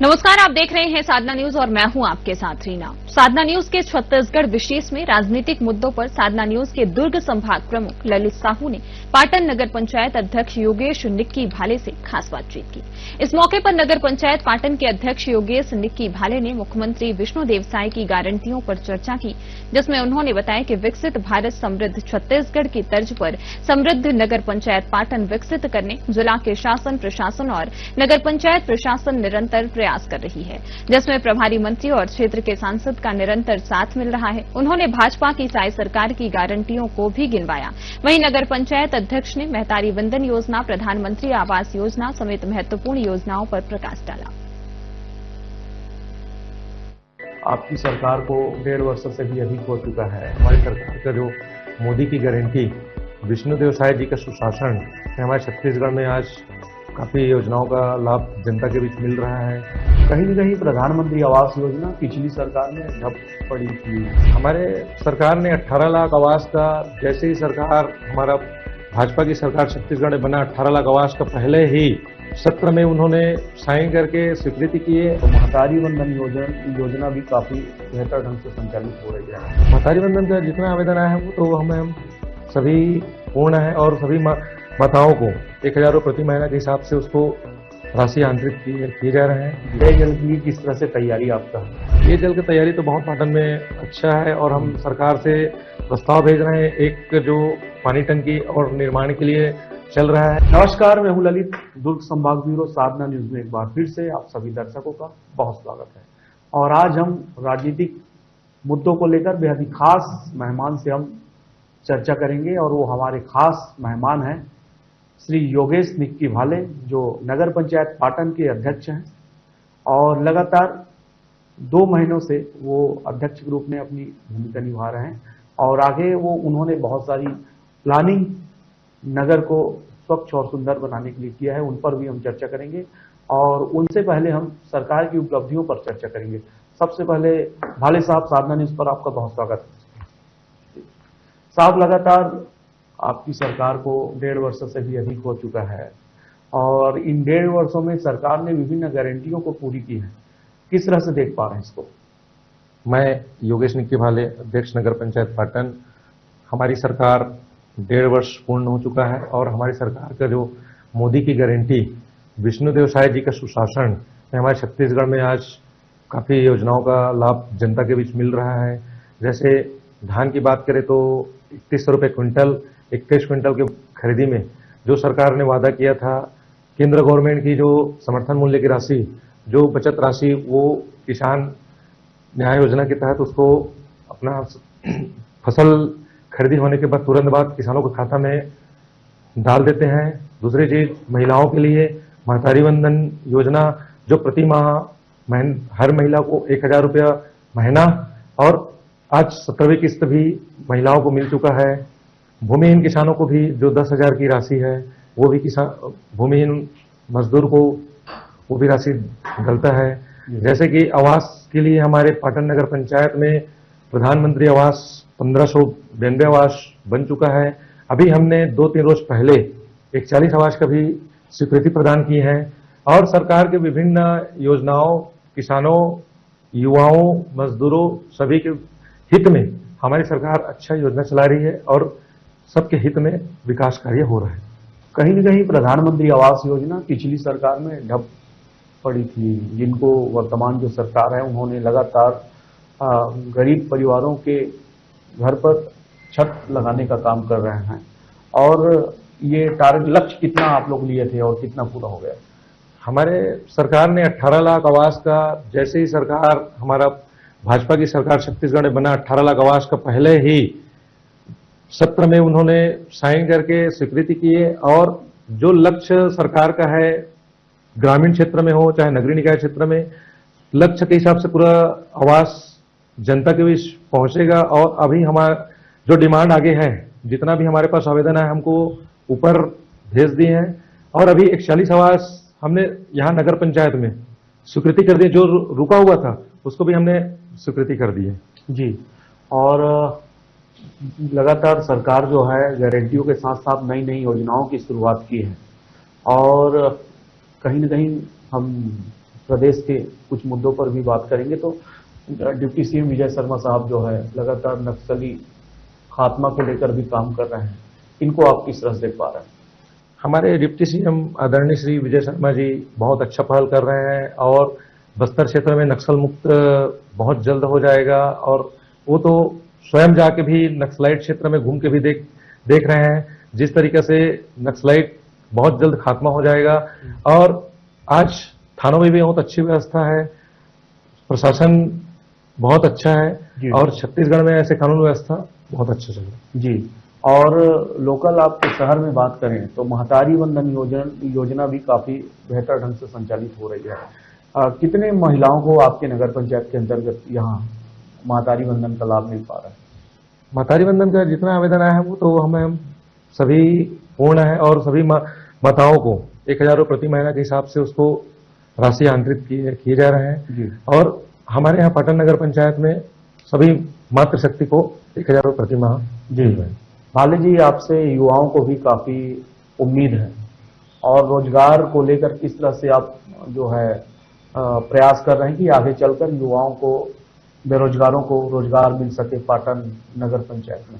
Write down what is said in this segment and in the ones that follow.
नमस्कार, आप देख रहे हैं साधना न्यूज और मैं हूं आपके साथ रीना। साधना न्यूज के छत्तीसगढ़ विशेष में राजनीतिक मुद्दों पर साधना न्यूज के दुर्ग संभाग प्रमुख ललित साहू ने पाटन नगर पंचायत अध्यक्ष योगेश निक्की भाले से खास बातचीत की। इस मौके पर नगर पंचायत पाटन के अध्यक्ष योगेश निक्की भाले ने मुख्यमंत्री विष्णुदेव साय की गारंटियों पर चर्चा की, जिसमें उन्होंने बताया कि विकसित भारत समृद्ध छत्तीसगढ़ की तर्ज पर समृद्ध नगर पंचायत पाटन विकसित करने जिला के शासन प्रशासन और नगर पंचायत प्रशासन निरंतर प्रयास कर रही है, जिसमें प्रभारी मंत्री और क्षेत्र के सांसद का निरंतर साथ मिल रहा है। उन्होंने भाजपा की साय सरकार की गारंटियों को भी गिनवाया। वहीं नगर पंचायत अध्यक्ष ने महतारी वंदन योजना, प्रधानमंत्री आवास योजना समेत महत्वपूर्ण योजनाओं पर प्रकाश डाला। आपकी सरकार को 1.5 वर्ष से भी अधिक हो चुका है। हमारी सरकार का जो मोदी की गारंटी, विष्णुदेव साय जी का सुशासन, हमारे छत्तीसगढ़ में आज काफी योजनाओं का लाभ जनता के बीच मिल रहा है। कहीं न कहीं प्रधानमंत्री आवास योजना पिछली सरकार में ठप पड़ी थी। हमारे सरकार ने 18 लाख आवास का, जैसे ही सरकार हमारा भाजपा की सरकार छत्तीसगढ़ में बना, 18 लाख आवास का पहले ही सत्र में उन्होंने साइन करके स्वीकृति किए। तो महतारी वंदन योजना भी काफी बेहतर ढंग से संचालित हो रही है। महतारी वंदन का जितना आवेदन आया है वो तो हम सभी पूर्ण है और सभी माताओं को 1000 रुपये प्रति महीना के हिसाब से उसको राशि आंतरिक किए जा रहे हैं। पेयजल की किस तरह से तैयारी आपका है? पेयजल की तैयारी तो बहुत पाटन में अच्छा है और हम सरकार से प्रस्ताव भेज रहे हैं, एक जो पानी टंकी और निर्माण के लिए चल रहा है। नमस्कार, मैं हूं ललित, दुर्ग संभाग ब्यूरो साधना न्यूज में एक बार फिर से आप सभी दर्शकों का बहुत स्वागत है। और आज हम राजनीतिक मुद्दों को लेकर बेहद ही खास मेहमान से हम चर्चा करेंगे और वो हमारे खास मेहमान हैं श्री योगेश निक्की भाले, जो नगर पंचायत पाटन के अध्यक्ष हैं और लगातार 2 महीनों से वो अध्यक्ष के रूप में अपनी भूमिका निभा रहे हैं और आगे वो उन्होंने बहुत सारी प्लानिंग नगर को स्वच्छ और सुंदर बनाने के लिए किया है। उन पर भी हम चर्चा करेंगे और उनसे पहले हम सरकार की उपलब्धियों पर चर्चा करेंगे। सबसे पहले भाले साहब, साधना न्यूज पर आपका बहुत स्वागत है। साहब, लगातार आपकी सरकार को 1.5 वर्ष से भी अधिक हो चुका है और इन 1.5 वर्षों में सरकार ने विभिन्न गारंटियों को पूरी की है। किस तरह से देख पा रहे हैं इसको? मैं योगेश निक्की भाले, अध्यक्ष नगर पंचायत पाटन। हमारी सरकार 1.5 वर्ष पूर्ण हो चुका है और हमारी सरकार का जो मोदी की गारंटी, विष्णुदेव साय जी का सुशासन, हमारे छत्तीसगढ़ में आज काफी योजनाओं का लाभ जनता के बीच मिल रहा है। जैसे धान की बात करें तो 3100 रुपये क्विंटल, 21 क्विंटल की खरीदी में जो सरकार ने वादा किया था, केंद्र गवर्नमेंट की जो समर्थन मूल्य की राशि, जो बचत राशि, वो किसान न्याय योजना के तहत उसको अपना फसल खरीदी होने के बाद तुरंत बाद किसानों के खाता में डाल देते हैं। दूसरी चीज, महिलाओं के लिए महतारी वंदन योजना, जो प्रति माह हर महिला को 1000 रुपया महीना और आज 17वीं किस्त भी महिलाओं को मिल चुका है। भूमिहीन किसानों को भी जो 10,000 की राशि है वो भी किसान भूमिहीन मजदूर को वो भी राशि डलता है। जैसे कि आवास के लिए हमारे पाटन नगर पंचायत में प्रधानमंत्री आवास 1592 आवास बन चुका है। अभी हमने 2-3 रोज पहले एक 40 आवास का भी स्वीकृति प्रदान की है और सरकार के विभिन्न योजनाओं किसानों, युवाओं, मजदूरों सभी के हित में हमारी सरकार अच्छा योजना चला रही है और सबके हित में विकास कार्य हो रहा है। कहीं न कहीं प्रधानमंत्री आवास योजना पिछली सरकार में ठप पड़ी थी, जिनको वर्तमान जो सरकार है उन्होंने लगातार गरीब परिवारों के घर पर छत लगाने का काम कर रहे हैं। और ये टारगेट लक्ष्य कितना आप लोग लिए थे और कितना पूरा हो गया? हमारे सरकार ने 18 लाख आवास का, जैसे ही सरकार हमारा भाजपा की सरकार छत्तीसगढ़ में बना, 18 लाख आवास का पहले ही सत्र में उन्होंने साइन करके स्वीकृति किए और जो लक्ष्य सरकार का है, ग्रामीण क्षेत्र में हो चाहे नगरीय निकाय क्षेत्र में, लक्ष्य के हिसाब से पूरा आवास जनता के बीच पहुंचेगा। और अभी हमारा जो डिमांड आगे है, जितना भी हमारे पास आवेदन है हमको ऊपर भेज दिए हैं और अभी 41 आवास हमने यहाँ नगर पंचायत में स्वीकृति कर दी, जो रुका हुआ था उसको भी हमने स्वीकृति कर दी है जी। और लगातार सरकार जो है गारंटियों के साथ साथ नई नई योजनाओं की शुरुआत की है और कहीं न कहीं हम प्रदेश के कुछ मुद्दों पर भी बात करेंगे। तो डिप्टी सीएम विजय शर्मा साहब जो है लगातार नक्सली खात्मा को लेकर भी काम कर रहे हैं, इनको आप किस तरह से देख पा रहे हैं? हमारे डिप्टी सीएम आदरणीय श्री विजय शर्मा जी बहुत अच्छा पहल कर रहे हैं और बस्तर क्षेत्र में नक्सल मुक्त बहुत जल्द हो जाएगा। और वो तो स्वयं जाके भी नक्सलाइट क्षेत्र में घूम के भी देख रहे हैं जिस तरीके से नक्सलाइट बहुत जल्द खात्मा हो जाएगा। और आज थानों में भी बहुत अच्छी व्यवस्था है, प्रशासन बहुत अच्छा है और छत्तीसगढ़ में ऐसे कानून व्यवस्था बहुत अच्छा चल रहा है जी। और लोकल आपके शहर में बात करें तो महतारी वंदन योजना भी काफी बेहतर ढंग से संचालित हो रही है। कितने महिलाओं को आपके नगर पंचायत के अंतर्गत यहाँ महतारी वंदन का लाभ मिल पा रहा है? महतारी वंदन का जितना आवेदन आया है वो तो हमें सभी पूर्ण है और सभी माताओं को 1000 रुपये प्रति महीना के हिसाब से उसको राशि आंतरित किए जा रहे हैं जी। और हमारे यहाँ पाटन नगर पंचायत में सभी मातृशक्ति को 1000 रुपये प्रति माह जी। भाले जी, आपसे युवाओं को भी काफी उम्मीद है और रोजगार को लेकर किस तरह से आप जो है प्रयास कर रहे हैं कि आगे चलकर युवाओं को, बेरोजगारों को रोजगार मिल सके पाटन नगर पंचायत में?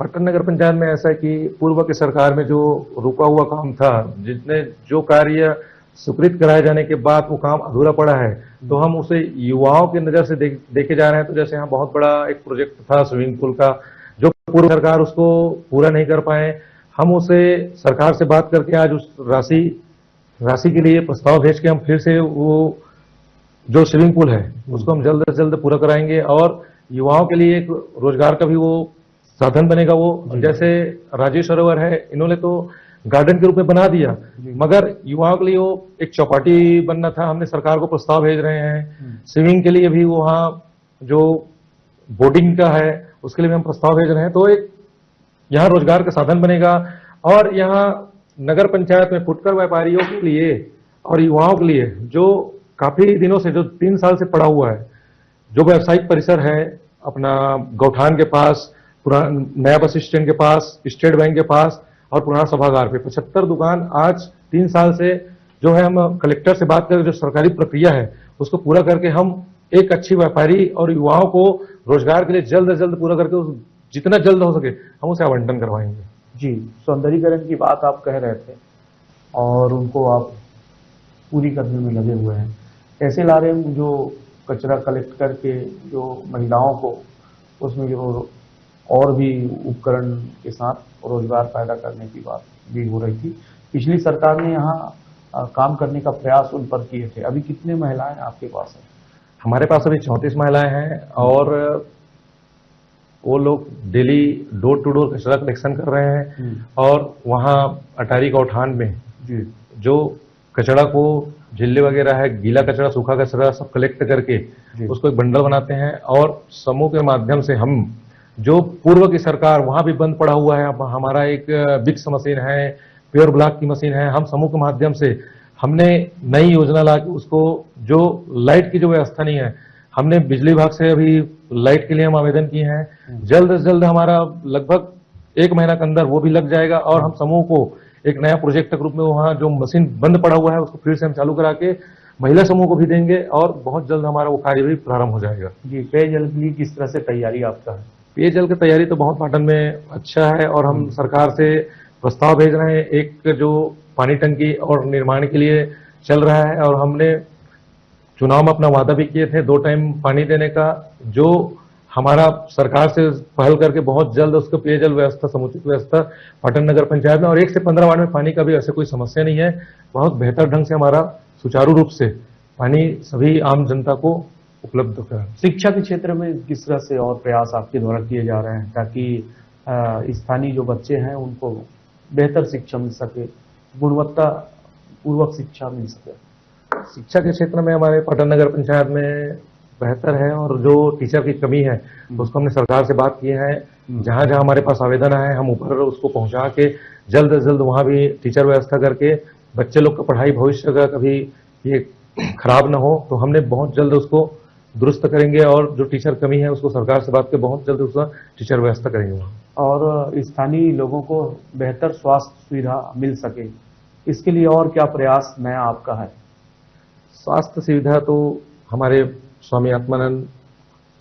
पाटन नगर पंचायत में ऐसा है कि पूर्व की सरकार में जो रुका हुआ काम था, जितने जो कार्य स्वीकृत कराए जाने के बाद वो काम अधूरा पड़ा है, तो हम उसे युवाओं की नजर से देखे जा रहे हैं। तो जैसे यहाँ बहुत बड़ा एक प्रोजेक्ट था स्विमिंग पूल का, जो पूर्व सरकार उसको पूरा नहीं कर पाए, हम उसे सरकार से बात करके आज उस राशि के लिए प्रस्ताव भेज के हम फिर से वो जो स्विमिंग पूल है उसको हम जल्द से जल्द पूरा कराएंगे और युवाओं के लिए एक रोजगार का भी वो साधन बनेगा। वो जैसे राजीव सरोवर है, इन्होंने तो गार्डन के रूप में बना दिया, मगर युवाओं के लिए वो एक चौपाटी बनना था। हमने सरकार को प्रस्ताव भेज रहे हैं। स्विमिंग के लिए भी वहाँ जो बोटिंग का है उसके लिए भी हम प्रस्ताव भेज रहे हैं। तो एक यहाँ रोजगार का साधन बनेगा और यहाँ नगर पंचायत में फुटकर व्यापारियों के लिए और युवाओं के लिए जो काफी दिनों से, जो 3 साल से पड़ा हुआ है, जो व्यावसायिक परिसर है अपना गौठान के पास, नया बस स्टैंड के पास, स्टेट बैंक के पास और पुराना सभागार पे 75 दुकान आज 3 साल से जो है हम कलेक्टर से बात करके जो सरकारी प्रक्रिया है उसको पूरा करके हम एक अच्छी व्यापारी और युवाओं को रोजगार के लिए जल्द से जल्द पूरा करके जितना जल्द हो सके हम उसे आवंटन करवाएंगे। जी, सौंदर्यीकरण की बात आप कह रहे थे और उनको आप पूरी करने में लगे हुए हैं। ऐसे ला रहे हैं जो कचरा कलेक्ट करके जो महिलाओं को उसमें जो और भी उपकरण के साथ रोजगार पैदा करने की बात भी हो रही थी। पिछली सरकार ने यहाँ काम करने का प्रयास उन पर किए थे। अभी कितने महिलाएं आपके पास हैं? हमारे पास अभी 34 महिलाएं हैं और वो लोग डेली डोर टू डोर कचरा कलेक्शन कर रहे हैं और वहाँ अटारी गौठान में जो कचरा को, झिल्ले वगैरह है, गीला कचरा, सूखा कचरा सब कलेक्ट करके उसको एक बंडल बनाते हैं और समूह के माध्यम से हम जो पूर्व की सरकार वहां भी बंद पड़ा हुआ है, हमारा एक बिक्स मशीन है, प्योर ब्लॉक की मशीन है, हम समूह के माध्यम से हमने नई योजना ला के उसको, जो लाइट की जो व्यवस्था नहीं है, हमने बिजली विभाग से अभी लाइट के लिए हम आवेदन किए हैं। जल्द से जल्द हमारा लगभग 1 महीना के अंदर वो भी लग जाएगा और हम समूह को एक नया प्रोजेक्ट के रूप में वहाँ जो मशीन बंद पड़ा हुआ है उसको फिर से हम चालू करा के महिला समूह को भी देंगे और बहुत जल्द हमारा वो कार्य भी प्रारंभ हो जाएगा। जी, पेयजल के लिए किस तरह से तैयारी आपका है? पेयजल की तैयारी तो बहुत पाटन में अच्छा है और हम सरकार से प्रस्ताव भेज रहे हैं। एक जो पानी टंकी और निर्माण के लिए चल रहा है और हमने चुनाव में अपना वादा भी किए थे 2 टाइम पानी देने का, जो हमारा सरकार से पहल करके बहुत जल्द उसको पेयजल व्यवस्था, समुचित व्यवस्था पाटन नगर पंचायत में और 1 से 15 वार्ड में पानी का भी ऐसे कोई समस्या नहीं है। बहुत बेहतर ढंग से हमारा सुचारू रूप से पानी सभी आम जनता को उपलब्ध करा। शिक्षा के क्षेत्र में किस तरह से और प्रयास आपके द्वारा किए जा रहे हैं ताकि स्थानीय जो बच्चे हैं उनको बेहतर शिक्षा मिल सके, गुणवत्ता पूर्वक शिक्षा मिल सके? शिक्षा के क्षेत्र में हमारे पाटन नगर पंचायत में बेहतर है और जो टीचर की कमी है उसको हमने सरकार से बात की है। जहां जहां हमारे पास आवेदन आए हम ऊपर उसको पहुंचा के जल्द से जल्द वहां भी टीचर व्यवस्था करके बच्चे लोग का पढ़ाई भविष्य का कभी ये खराब ना हो, तो हमने बहुत जल्द उसको दुरुस्त करेंगे और जो टीचर कमी है उसको सरकार से बात के बहुत जल्द उसका टीचर व्यवस्था करेंगे वहाँ। और स्थानीय लोगों को बेहतर स्वास्थ्य सुविधा मिल सके, इसके लिए और क्या प्रयास नया आपका है? स्वास्थ्य सुविधा तो हमारे स्वामी आत्मानंद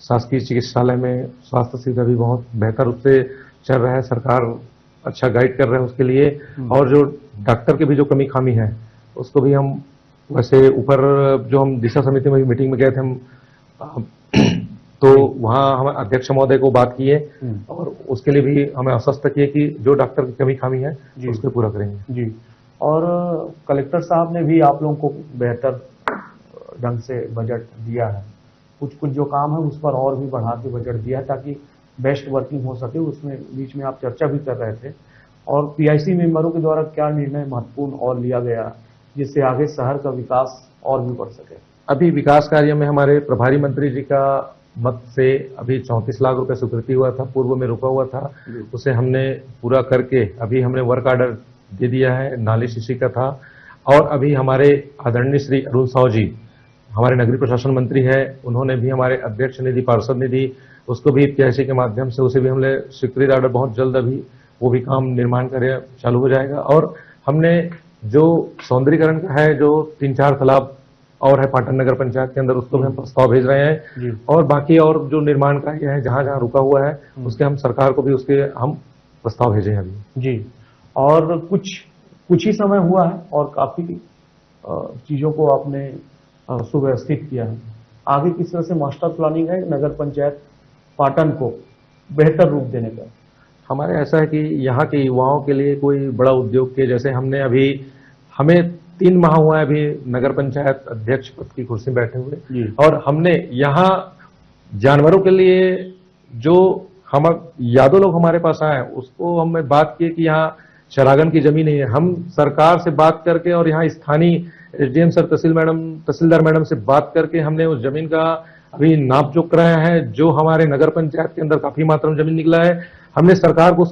शासकीय चिकित्सालय में स्वास्थ्य सुविधा भी बहुत बेहतर रूप से चल रहा है। सरकार अच्छा गाइड कर रहे हैं उसके लिए। और जो डॉक्टर की भी जो कमी खामी है उसको भी हम वैसे ऊपर जो हम दिशा समिति में भी मीटिंग में गए थे हम तो वहाँ हम अध्यक्ष महोदय को बात किए और उसके लिए भी हमें आश्वस्त किए कि जो डॉक्टर की कमी खामी है उसको पूरा करेंगे। जी। और कलेक्टर साहब ने भी आप लोगों को बेहतर ढंग से बजट दिया है। कुछ कुछ जो काम है उस पर और भी बढ़ा के बजट दिया है ताकि बेस्ट वर्किंग हो सके। उसमें बीच में आप चर्चा भी कर रहे थे। और पीआईसी मेंबरों के द्वारा क्या निर्णय महत्वपूर्ण और लिया गया जिससे आगे शहर का विकास और भी बढ़ सके? अभी विकास कार्य में हमारे प्रभारी मंत्री जी का मत से अभी 34 लाख रुपए स्वीकृति हुआ था, पूर्व में रुका हुआ था, उसे हमने पूरा करके अभी हमने वर्क ऑर्डर दे दिया है। नाली शीशी का था। और अभी हमारे आदरणीय श्री अरुण साहू जी हमारे नगरीय प्रशासन मंत्री है, उन्होंने भी हमारे अध्यक्ष निधि पार्षद निधि उसको भी पीआईसी के माध्यम से उसे भी हमने स्वीकृति ऑर्डर बहुत जल्द अभी वो भी काम निर्माण कार्य चालू हो जाएगा। और हमने जो सौंदर्यीकरण का है जो 3-4 तालाब और है पाटन नगर पंचायत के अंदर उसको भी हम प्रस्ताव भेज रहे हैं। और बाकी और जो निर्माण कार्य है जहां जहां रुका हुआ है उसके हम सरकार को भी उसके हम प्रस्ताव भेजे हैं अभी। जी। और कुछ ही समय हुआ है और काफी चीजों को आपने सुव्यवस्थित किया है। आगे किस तरह से मास्टर प्लानिंग है नगर पंचायत पाटन को बेहतर रूप देने का? हमारे ऐसा है कि यहाँ के युवाओं के लिए कोई बड़ा उद्योग के जैसे हमें 3 माह हुआ है अभी नगर पंचायत अध्यक्ष पद की कुर्सी बैठे हुए। और हमने यहाँ जानवरों के लिए जो हम यादव लोग हमारे पास आए उसको हमने बात की कि यहाँ चरागन की जमीन नहीं है। हम सरकार से बात करके और यहाँ स्थानीय एसडीएम सर तहसीलदार मैडम से बात करके हमने उस जमीन का अभी नाप जोख कराया है। जो हमारे नगर पंचायत के अंदर काफी मात्रा में जमीन निकला है, हमने सरकार को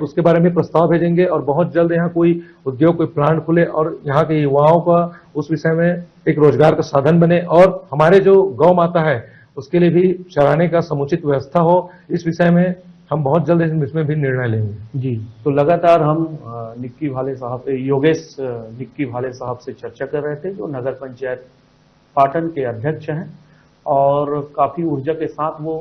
उसके बारे में प्रस्ताव भेजेंगे और बहुत जल्द यहाँ कोई उद्योग कोई प्लांट खुले और यहाँ के युवाओं का उस विषय में एक रोजगार का साधन बने और हमारे जो गौ माता है उसके लिए भी चराने का समुचित व्यवस्था हो। इस विषय में हम बहुत जल्द इसमें भी निर्णय लेंगे। जी। तो लगातार हम निक्की भाले साहब योगेश निक्की भाले साहब से चर्चा कर रहे थे जो नगर पंचायत पाटन के अध्यक्ष हैं और काफी ऊर्जा के साथ वो